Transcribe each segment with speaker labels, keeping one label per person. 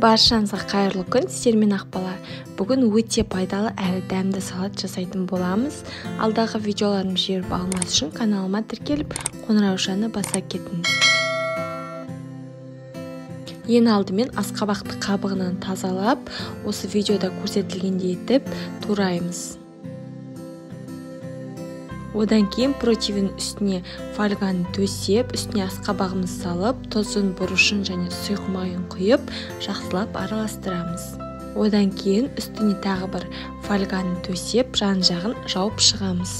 Speaker 1: Баршаңызға қайырлы күн, сіздермен Ақбала. Бүгін өте пайдалы әрі дәмді салат жасайтын боламыз. Алдағы видеоларым жіберіп алмас үшін каналыма тіркеліп, қоңыраушаны баса кетіңіз. Ең алдымен асқабақты қабығынан тазалап, осы видеода көрсетілгендей етіп тураймыз. Одан кейін противен үстіне фольганы төсеп, үстіне асқабағымыз салып, тұзын, бұрышын және сұйық майын құйып, жақсылап араластырамыз. Одан кейін үстіне тағы бір фольганы төсеп, жан-жағын жауып шығамыз.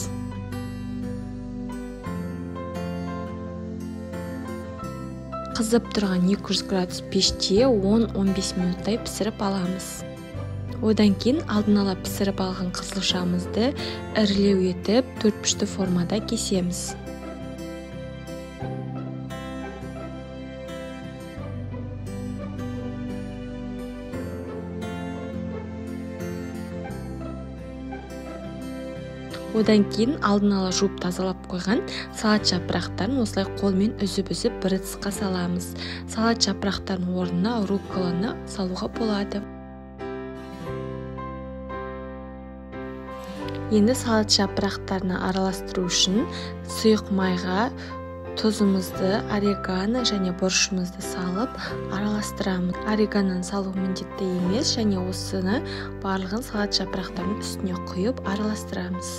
Speaker 1: Қызып тұрған 200 градус пеште 10-15 минуттай пісіріп аламыз. Одан кейін алдын ала пісіріп алған қызылшамызды ірілеу етіп, 4-3 формада кесеміз. Одан кейін алдын ала жуып тазалап қойған салат жапырақтарын осылай қолмен үзіп-үзіп бір ыдысқа саламыз. Салат жапырақтарының орнына рукколаны салуға болады. Енді салат жапырақтарына араластыру үшін сұйық майға тұзымызды, орегано және бұрышымызды салып араластырамыз. Орегононы салу міндетті емес, және осыны барлығын салат жапырақтарының үстіне құйып араластырамыз.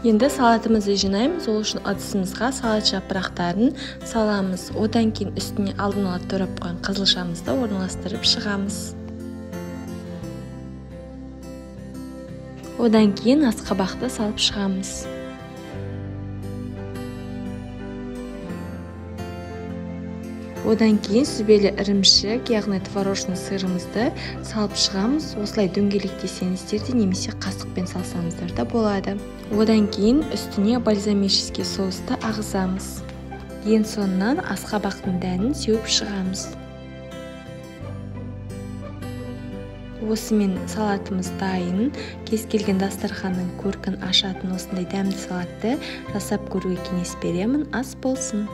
Speaker 1: Енді салатымызды жинаймыз. Ол үшін ыдысымызға салат жапырақтарын саламыз. Одан кейін үстіне алдын ала турап қойған қызылшамызды орналастырып шығамыз. Одан кейін асқабақты салып шығамыз. Одан кейін сүзбелі ірімшік, яғни творожный сырымызды салып шығамыз. Осылай дөңгелектесеңіздер де немесе қасықпен салсаңыздар да болады. Одан кейін үстіне бальзамический соусты ағызамыз. Ең соңынан асқабақтың дәнін сеуіп шығамыз. Осымен салатымыз дайын. Кез келген дастарханның көркін ашатын осындай дәмді салатты жасап көруге кеңес беремін. Ас болсын!